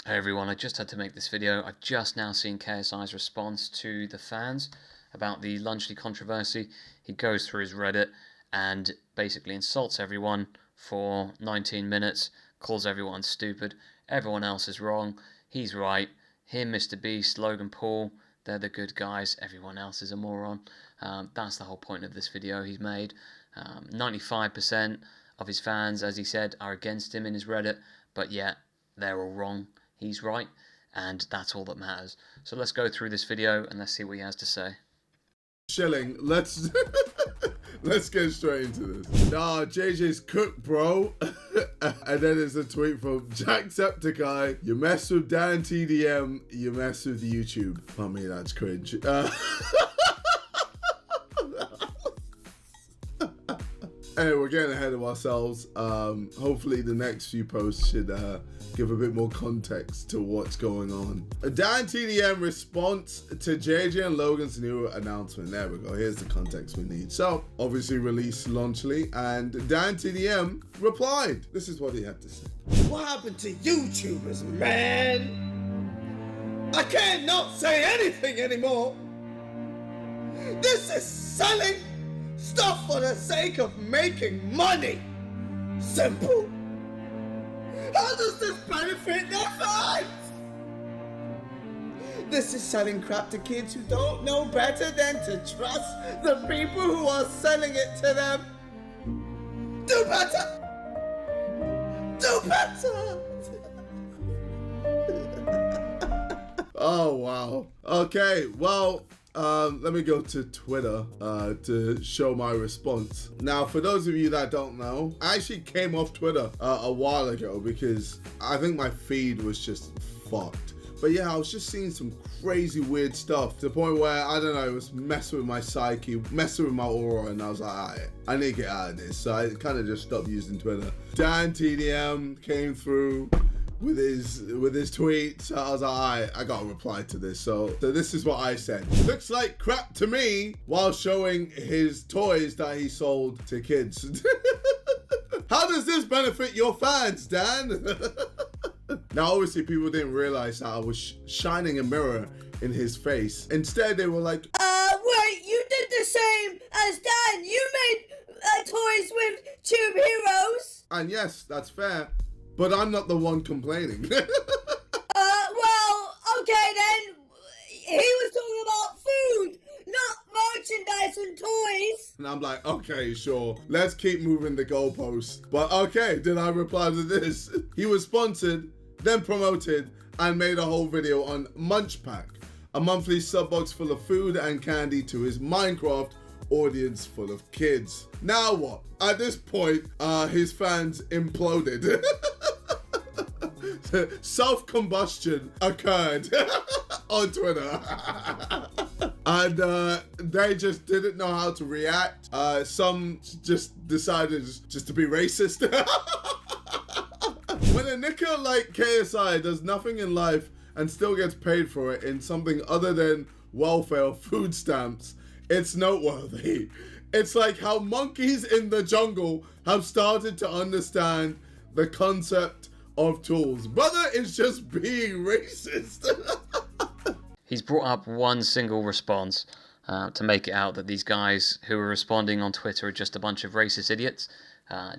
Hey everyone, I just had to make this video. I've just now seen KSI's response to the fans about the Lunchley controversy. He goes through his Reddit and basically insults everyone for 19 minutes, calls everyone stupid, everyone else is wrong, he's right, him, Mr. Beast, Logan Paul, they're the good guys, everyone else is a moron. That's the whole point of this video he's made. 95% of his fans, as he said, are against him in his Reddit, but yet they're all wrong. He's right, and that's all that matters. So let's go through this video and let's see what he has to say. Shilling, let's let's get straight into this. Nah, JJ's cooked, bro. And then there's a tweet from Jacksepticeye. You mess with Dan TDM, you mess with YouTube. I mean, that's cringe. Hey, we're getting ahead of ourselves. Hopefully the next few posts should give a bit more context to what's going on. A Dan TDM response to JJ and Logan's new announcement. There we go. Here's the context we need. So, obviously released Lunchley, and Dan TDM replied. This is what he had to say. What happened to YouTubers, man? I can't not say anything anymore. This is selling stuff for the sake of making money. Simple. How does this benefit their fans? This is selling crap to kids who don't know better than to trust the people who are selling it to them. Do better. Do better. Oh, wow. Okay, well, let me go to Twitter to show my response. Now, for those of you that don't know, I actually came off Twitter a while ago because I think my feed was just fucked. But yeah, I was just seeing some crazy weird stuff to the point where, I don't know, it was messing with my psyche, messing with my aura, and I was like, alright, I need to get out of this. So I kind of just stopped using Twitter. Dan TDM came through with his tweet, so I was like, alright, I gotta reply to this. So this is what I said. Looks like crap to me, while showing his toys that he sold to kids. How does this benefit your fans, Dan? Now, obviously, people didn't realize that I was shining a mirror in his face. Instead, they were like, wait, you did the same as Dan. You made toys with Tube Heroes. and yes, that's fair, but I'm not the one complaining. Well, okay then. He was talking about food, not merchandise and toys. And I'm like, okay, sure, let's keep moving the goalposts. But okay, did I reply to this? He was sponsored, then promoted, and made a whole video on Munch Pack, a monthly sub box full of food and candy to his Minecraft audience full of kids. Now what? At this point, his fans imploded. Self-combustion occurred on Twitter. And they just didn't know how to react. Some just decided just to be racist. When a knicker like KSI does nothing in life and still gets paid for it in something other than welfare or food stamps, it's noteworthy. It's like how monkeys in the jungle have started to understand the concept of tools. Brother is just being racist. He's brought up one single response to make it out that these guys who are responding on Twitter are just a bunch of racist idiots,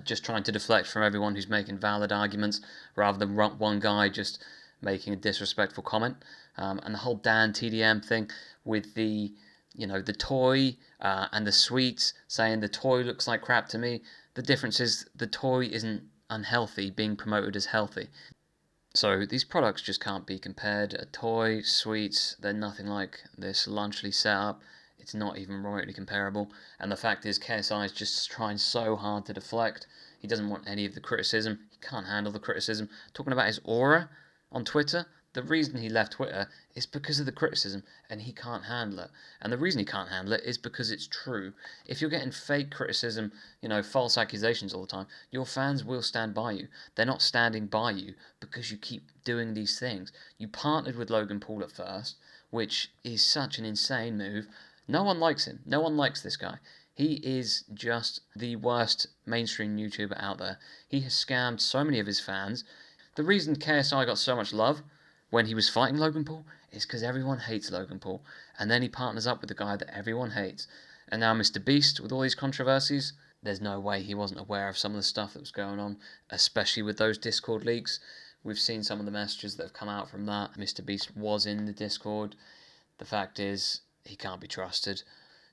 just trying to deflect from everyone who's making valid arguments, rather than one guy just making a disrespectful comment. And the whole Dan TDM thing with the toy and the sweets, saying the toy looks like crap to me. The difference is the toy isn't unhealthy, being promoted as healthy. So these products just can't be compared. A toy, sweets, they're nothing like this Lunchley setup. It's not even remotely comparable. And the fact is, KSI is just trying so hard to deflect. He doesn't want any of the criticism. He can't handle the criticism. Talking about his aura on Twitter, the reason he left Twitter is because of the criticism, and he can't handle it. And the reason he can't handle it is because it's true. If you're getting fake criticism, false accusations all the time, your fans will stand by you. They're not standing by you because you keep doing these things. You partnered with Logan Paul at first, which is such an insane move. No one likes him. No one likes this guy. He is just the worst mainstream YouTuber out there. He has scammed so many of his fans. The reason KSI got so much love when he was fighting Logan Paul, it's because everyone hates Logan Paul. And then he partners up with the guy that everyone hates. And now Mr. Beast, with all these controversies, there's no way he wasn't aware of some of the stuff that was going on, especially with those Discord leaks. We've seen some of the messages that have come out from that. Mr. Beast was in the Discord. The fact is, he can't be trusted.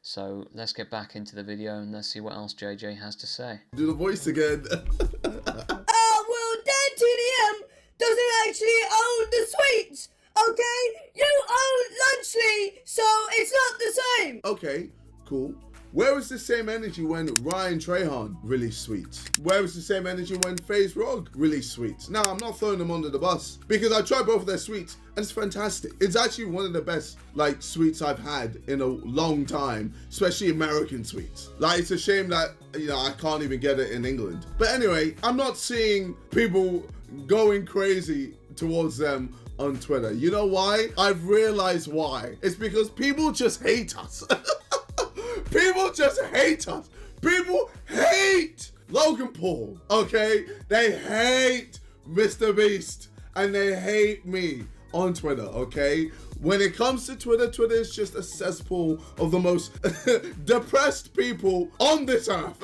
So let's get back into the video and let's see what else JJ has to say. Do the voice again. Well, Dan TDM doesn't actually own the sweets, okay? You own Lunchly, so it's not the same. Okay, cool. Where was the same energy when Ryan Trahan released Sweets? Where was the same energy when FaZe Rog released Sweets? Now, I'm not throwing them under the bus because I tried both of their sweets and it's fantastic. It's actually one of the best sweets I've had in a long time, especially American sweets. It's a shame that, I can't even get it in England. But anyway, I'm not seeing people going crazy towards them on Twitter. You know why? I've realized why. It's because people just hate us. People just hate us. People hate Logan Paul, okay? They hate Mr. Beast and they hate me on Twitter, okay? When it comes to Twitter, Twitter is just a cesspool of the most depressed people on this earth.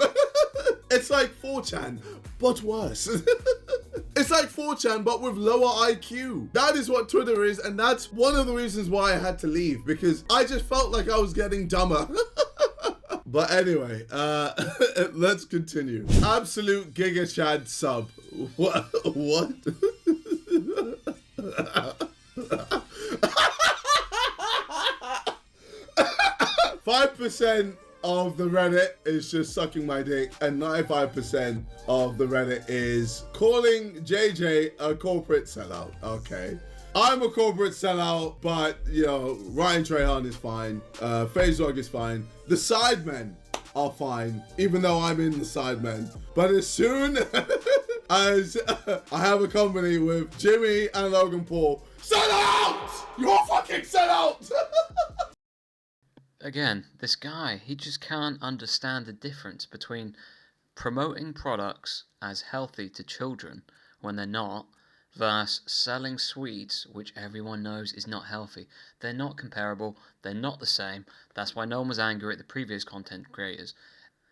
It's like 4chan, but worse. It's like 4chan, but with lower IQ. That is what Twitter is, and that's one of the reasons why I had to leave, because I just felt like I was getting dumber. But anyway, let's continue. Absolute Giga Chad sub. What? 5% of the Reddit is just sucking my dick, and 95% of the Reddit is calling JJ a corporate sellout. Okay. I'm a corporate sellout, but, Ryan Trahan is fine. FaZe Rog is fine. The Sidemen are fine, even though I'm in the Sidemen. But as soon as I have a company with Jimmy and Logan Paul, sell out! You're fucking sell out! Again, this guy, he just can't understand the difference between promoting products as healthy to children when they're not, versus selling sweets, which everyone knows is not healthy. They're not comparable, they're not the same. That's why no one was angry at the previous content creators.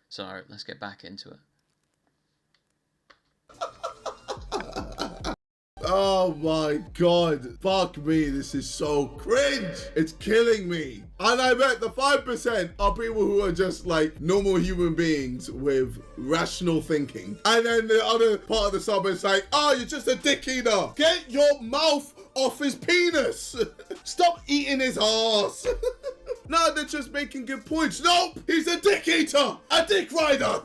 So let's get back into it. Oh my god, fuck me, this is so cringe. It's killing me. And I bet the 5% are people who are just normal human beings with rational thinking. And then the other part of the sub is oh, you're just a dick eater. Get your mouth off his penis. Stop eating his ass. No, they're just making good points. Nope, he's a dick eater, a dick rider.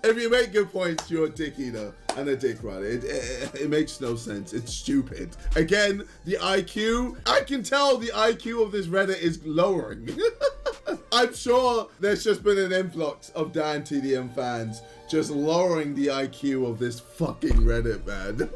If you make good points, you're a dick eater and a dick rider. It makes no sense. It's stupid. Again, the IQ, I can tell the IQ of this Reddit is lowering. I'm sure there's just been an influx of Dan TDM fans just lowering the IQ of this fucking Reddit, man.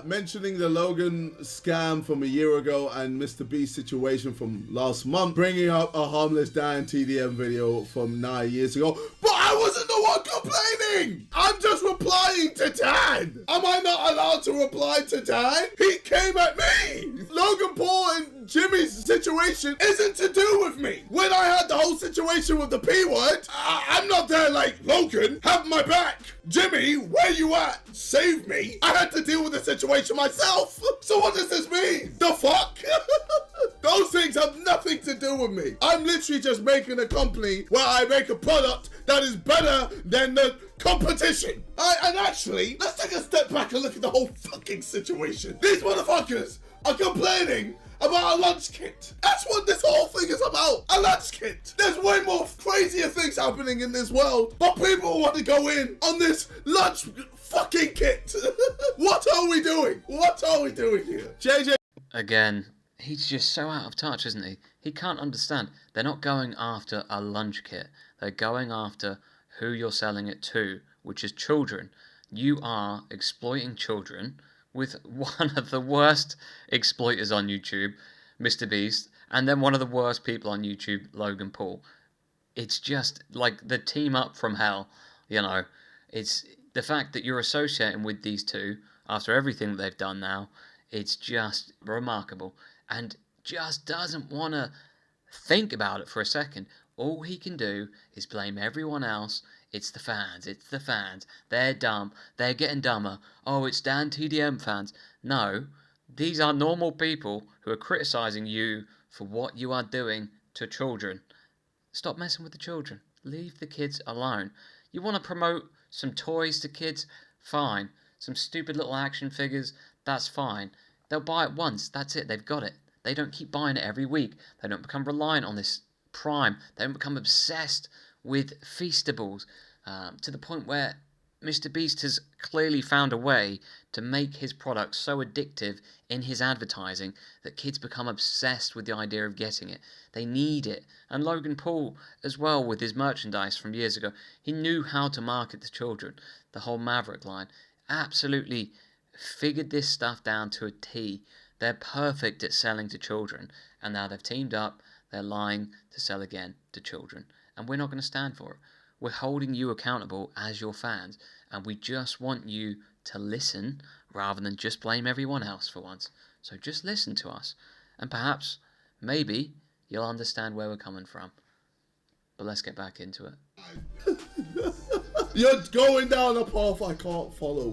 Mentioning the Logan scam from a year ago and Mr. Beast situation from last month, bringing up a harmless Dan TDM video from 9 years ago. But I wasn't the one complaining! I'm just replying to Dan! Am I not allowed to reply to Dan? He came at me! Logan Paul and Jimmy's situation isn't to do with me. When I had the whole situation with the P word, I'm not there Logan, have my back. Jimmy, where you at? Save me. I had to deal with the situation myself. So what does this mean? The fuck? Those things have nothing to do with me. I'm literally just making a company where I make a product that is better than the competition. And actually, let's take a step back and look at the whole fucking situation. These motherfuckers are complaining about a lunch kit. That's what this whole thing is about. A lunch kit. There's way more crazier things happening in this world, but people want to go in on this lunch fucking kit. What are we doing? What are we doing here? JJ. Again, he's just so out of touch, isn't he? He can't understand. They're not going after a lunch kit. They're going after who you're selling it to, which is children. You are exploiting children with one of the worst exploiters on YouTube, Mr. Beast, and then one of the worst people on YouTube, Logan Paul. It's just the team up from hell, It's the fact that you're associating with these two after everything that they've done now It's just remarkable, and just doesn't want to think about it for a second. All he can do is blame everyone else. It's the fans. It's the fans. They're dumb. They're getting dumber. Oh, it's Dan TDM fans. No, these are normal people who are criticising you for what you are doing to children. Stop messing with the children. Leave the kids alone. You want to promote some toys to kids? Fine. Some stupid little action figures? That's fine. They'll buy it once. That's it. They've got it. They don't keep buying it every week. They don't become reliant on this Prime. They don't become obsessed with Feastables to the point where Mr. Beast has clearly found a way to make his product so addictive in his advertising that kids become obsessed with the idea of getting it. They need it. And Logan Paul as well, with his merchandise from years ago, he knew how to market to children. The whole Maverick line absolutely figured this stuff down to a T. They're perfect at selling to children, and now they've teamed up. They're lying to sell again to children, and we're not going to stand for it. We're holding you accountable as your fans, and we just want you to listen rather than just blame everyone else for once. So just listen to us, and perhaps, maybe, you'll understand where we're coming from. But let's get back into it. You're going down a path I can't follow.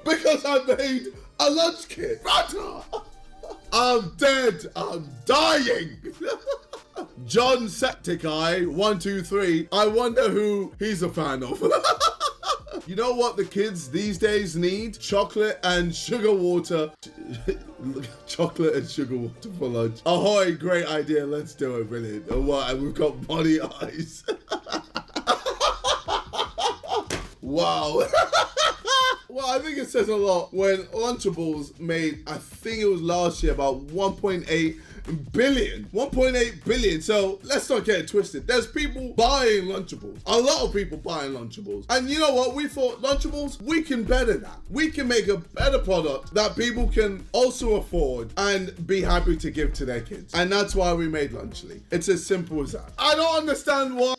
Because I made a lunch kit. I'm dead. I'm dying. John Septic Eye 123. I wonder who he's a fan of. You know what the kids these days need? Chocolate and sugar water. Chocolate and sugar water for lunch. Ahoy, great idea. Let's do it. Brilliant. And what? And we've got bunny eyes. Wow. Well, I think it says a lot when Lunchables made, I think it was last year, about 1.8 billion. 1.8 billion. So let's not get it twisted. There's people buying Lunchables. A lot of people buying Lunchables. And you know what? We thought Lunchables, we can better that. We can make a better product that people can also afford and be happy to give to their kids. And that's why we made Lunchly. It's as simple as that. I don't understand why.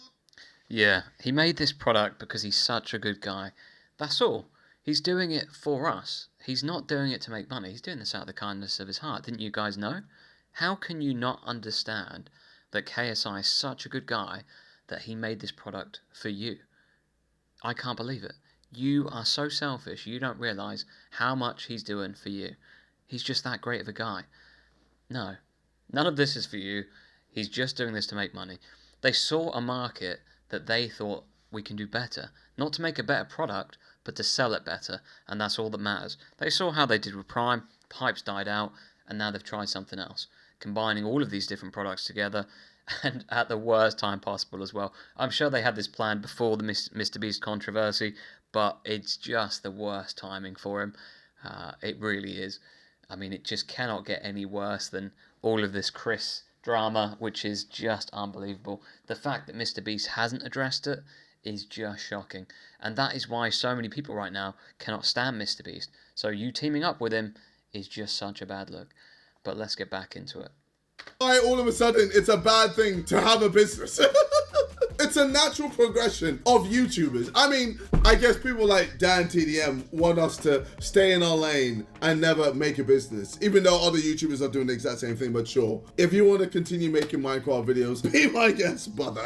Yeah, he made this product because he's such a good guy. That's all. He's doing it for us. He's not doing it to make money. He's doing this out of the kindness of his heart. Didn't you guys know? How can you not understand that KSI is such a good guy that he made this product for you? I can't believe it. You are so selfish, you don't realise how much he's doing for you. He's just that great of a guy. No, none of this is for you. He's just doing this to make money. They saw a market that they thought we can do better. Not to make a better product, but to sell it better, and that's all that matters. They saw how they did with Prime, hype's died out, and now they've tried something else, combining all of these different products together, and at the worst time possible as well. I'm sure they had this planned before the Mr. Beast controversy, but it's just the worst timing for him. It really is. I mean, it just cannot get any worse than all of this Chris drama, which is just unbelievable. The fact that Mr. Beast hasn't addressed it is just shocking, and that is why so many people right now cannot stand Mr. Beast. So you teaming up with him is just such a bad look. But let's get back into it. Why all of a sudden it's a bad thing to have a business? It's a natural progression of YouTubers. I mean, I guess people like Dan TDM want us to stay in our lane and never make a business, even though other YouTubers are doing the exact same thing. But sure, if you want to continue making Minecraft videos, be my guest, brother.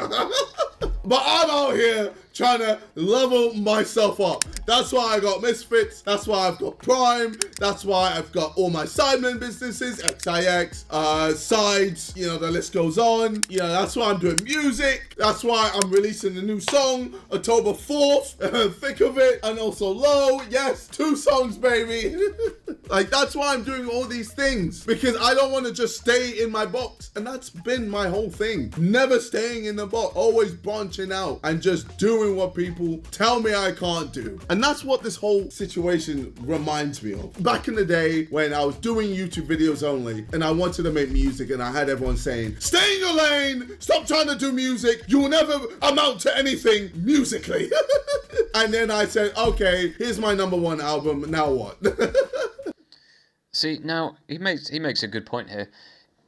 But I'm out here trying to level myself up. That's why I got Misfits. That's why I've got Prime. That's why I've got all my sidemen businesses, XIX, sides, you know, the list goes on. You know, that's why I'm doing music. That's why I'm releasing a new song, October 4th, Thick of It, and also Low. Yes, 2 songs, baby. Like, that's why I'm doing all these things, because I don't want to just stay in my box. And that's been my whole thing. Never staying in the box, always branching out and just doing what people tell me I can't do. And that's what this whole situation reminds me of. Back in the day when I was doing YouTube videos only and I wanted to make music, and I had everyone saying, stay in your lane, stop trying to do music, you will never amount to anything musically. And then I said, okay, here's my #1 album, now what? See, now he makes a good point here.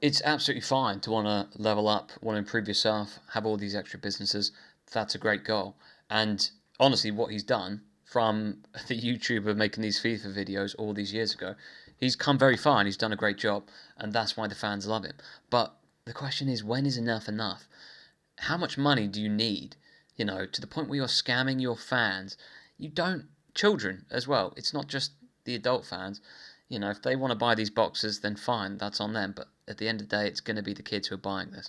It's absolutely fine to want to level up, want to improve yourself, have all these extra businesses. That's a great goal. And honestly, what he's done from the YouTuber making these FIFA videos all these years ago. He's come very far and he's done a great job, and that's why the fans love him. But the question is, when is enough enough? How much money do you need, you know, to the point where you're scamming your fans? You don't, children as well. It's not just the adult fans. You know, if they want to buy these boxes, then fine, that's on them. But at the end of the day, it's going to be the kids who are buying this.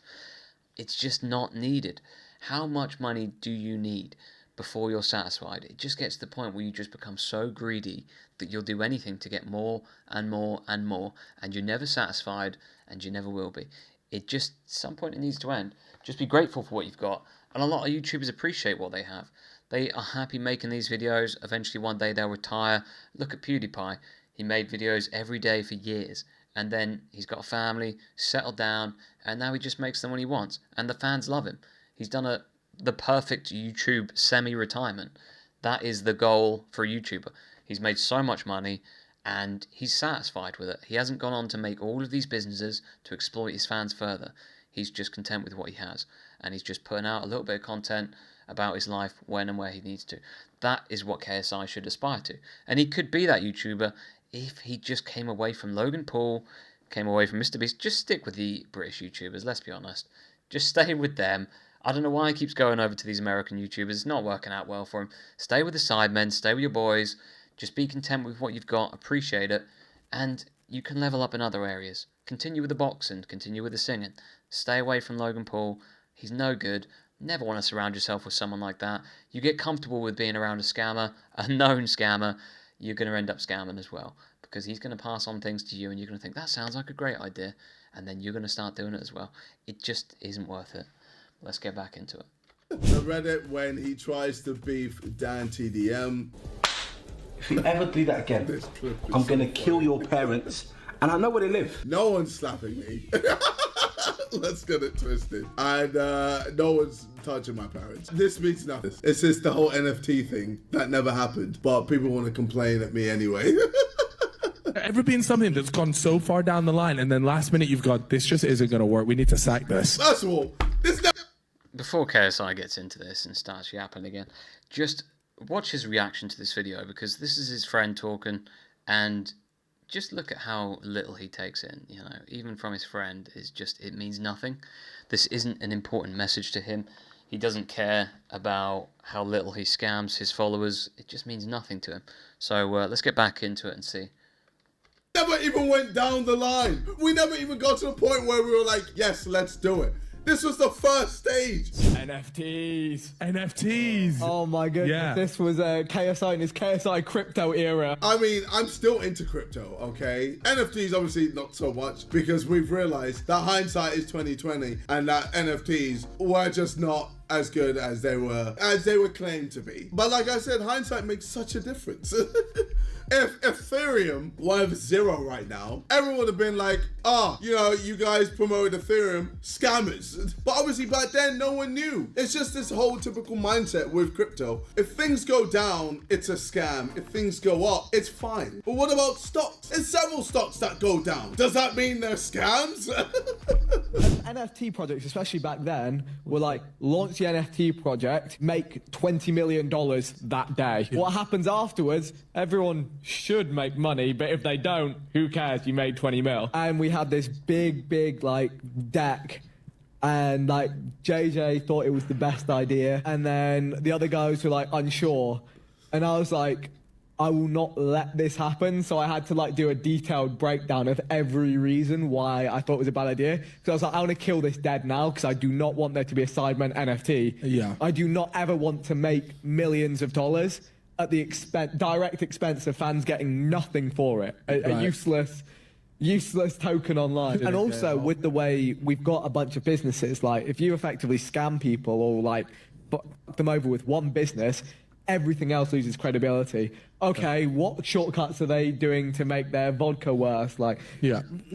It's just not needed. How much money do you need before you're satisfied? It just gets to the point where you just become so greedy that you'll do anything to get more and more and more, and you're never satisfied, and you never will be. It just, at some point, it needs to end. Just be grateful for what you've got. And a lot of YouTubers appreciate what they have. They are happy making these videos. Eventually, one day, they'll retire. Look at PewDiePie. He made videos every day for years. And then he's got a family, settled down, and now he just makes them when he wants. And the fans love him. He's done the perfect YouTube semi-retirement. That is the goal for a YouTuber. He's made so much money, and he's satisfied with it. He hasn't gone on to make all of these businesses to exploit his fans further. He's just content with what he has. And he's just putting out a little bit of content about his life when and where he needs to. That is what KSI should aspire to. And he could be that YouTuber if he just came away from Logan Paul, came away from MrBeast. Just stick with the British YouTubers, let's be honest. Just stay with them. I don't know why he keeps going over to these American YouTubers. It's not working out well for him. Stay with the sidemen, stay with your boys. Just be content with what you've got, appreciate it, and you can level up in other areas. Continue with the boxing, continue with the singing. Stay away from Logan Paul. He's no good. Never want to surround yourself with someone like that. You get comfortable with being around a scammer, a known scammer, you're going to end up scamming as well, because he's going to pass on things to you and you're going to think, that sounds like a great idea, and then you're going to start doing it as well. It just isn't worth it. Let's get back into it. The Reddit when he tries to beef Dan TDM. If you ever do that again, I'm going to kill your parents, and I know where they live. No one's slapping me. Let's get it twisted. And no one's touching my parents. This means nothing. It's just the whole NFT thing that never happened, but people want to complain at me anyway. Ever been something that's gone so far down the line and then last minute you've got, this just isn't going to work, we need to sack this? First of all, before KSI gets into this and starts yapping again, just watch his reaction to this video, because this is his friend talking, and just look at how little he takes in, you know, even from his friend. Is just, it means nothing. This isn't an important message to him. He doesn't care about how little he scams his followers. It just means nothing to him. So let's get back into it and see. Never even went down the line. We never even got to the point where we were like, yes, let's do it. This was the first stage. NFTs. Oh my goodness. Yeah. This was KSI in his KSI crypto era. I mean, I'm still into crypto, okay? NFTs obviously not so much, because we've realized that hindsight is 2020 and that NFTs were just not as good as they were claimed to be. But like I said, hindsight makes such a difference. If Ethereum were 0 right now, everyone would have been like, you know, you guys promoted Ethereum, scammers. But obviously back then, no one knew. It's just this whole typical mindset with crypto. If things go down, it's a scam. If things go up, it's fine. But what about stocks? There's several stocks that go down. Does that mean they're scams? NFT projects, especially back then, were like, launch the NFT project, make $20 million that day. What happens afterwards, everyone should make money, but if they don't, who cares? You made 20 mil. And we had this big, like, deck, and like, JJ thought it was the best idea, and then the other guys were like unsure, and I was like, I will not let this happen. So I had to like do a detailed breakdown of every reason why I thought it was a bad idea. So I was like, I want to kill this dead now, because I do not want there to be a Sidemen NFT. Yeah. I do not ever want to make millions of dollars at the direct expense of fans getting nothing for it. A useless token online. And also with the way we've got a bunch of businesses, like if you effectively scam people or like fuck them over with one business, everything else loses credibility. Okay, what shortcuts are they doing to make their vodka worse? Like,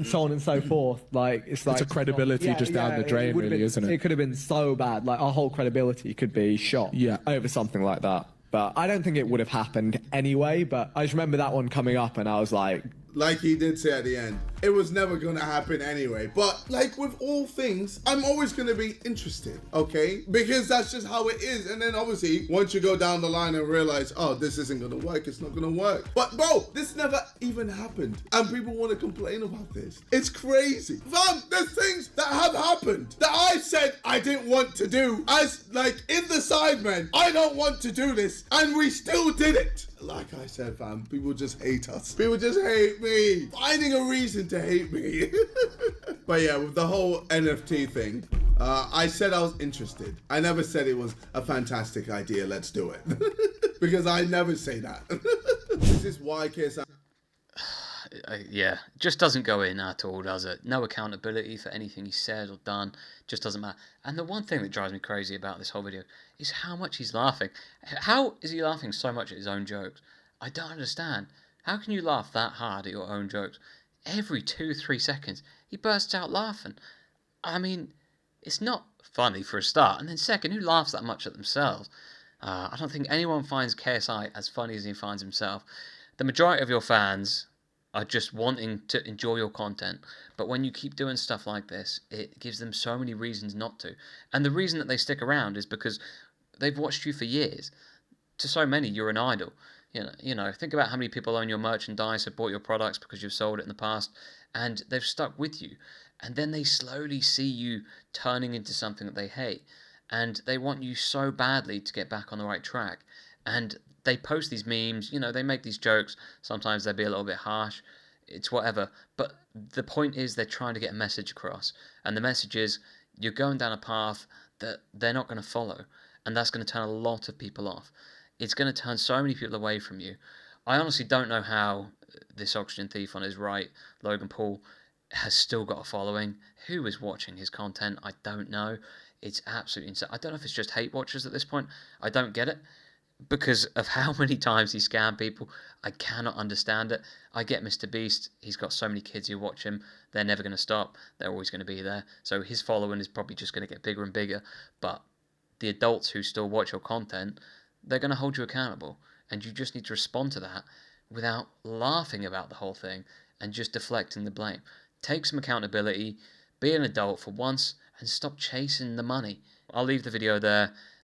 so on and so forth. Like, it's like, it's a credibility just down the drain, really, isn't it? It could have been so bad. Like, our whole credibility could be shot over something like that. But I don't think it would have happened anyway. But I just remember that one coming up, and I was like, like he did say at the end, it was never gonna happen anyway. But like with all things, I'm always gonna be interested, okay? Because that's just how it is. And then obviously, once you go down the line and realize, oh, this isn't gonna work, it's not gonna work. But bro, this never even happened. And people wanna complain about this. It's crazy. Fam, there's things that have happened that I said I didn't want to do. As like in the Sidemen, I don't want to do this. And we still did it. Like I said, fam, people just hate us. People just hate me. Finding a reason to hate me. But yeah, with the whole NFT thing, I said I was interested. I never said it was a fantastic idea, let's do it. Because I never say that. This is why KSI... Yeah, just doesn't go in at all, does it? No accountability for anything he said or done. Just doesn't matter. And the one thing that drives me crazy about this whole video is how much he's laughing. How is he laughing so much at his own jokes? I don't understand. How can you laugh that hard at your own jokes? Every 2-3 seconds, he bursts out laughing. I mean, it's not funny for a start. And then second, who laughs that much at themselves? I don't think anyone finds KSI as funny as he finds himself. The majority of your fans are just wanting to enjoy your content, but when you keep doing stuff like this, it gives them so many reasons not to. And the reason that they stick around is because they've watched you for years. To so many, you're an idol. You know, think about how many people own your merchandise, have bought your products because you've sold it in the past, and they've stuck with you. And then they slowly see you turning into something that they hate, and they want you so badly to get back on the right track. And they post these memes, you know, they make these jokes. Sometimes they'll be a little bit harsh. It's whatever. But the point is they're trying to get a message across. And the message is you're going down a path that they're not going to follow. And that's going to turn a lot of people off. It's going to turn so many people away from you. I honestly don't know how this oxygen thief on his right, Logan Paul, has still got a following. Who is watching his content? I don't know. It's absolutely insane. I don't know if it's just hate watchers at this point. I don't get it. Because of how many times he scammed people, I cannot understand it. I get Mr. Beast, he's got so many kids who watch him, they're never going to stop, they're always going to be there. So his following is probably just going to get bigger and bigger. But the adults who still watch your content, they're going to hold you accountable. And you just need to respond to that without laughing about the whole thing and just deflecting the blame. Take some accountability, be an adult for once, and stop chasing the money. I'll leave the video there.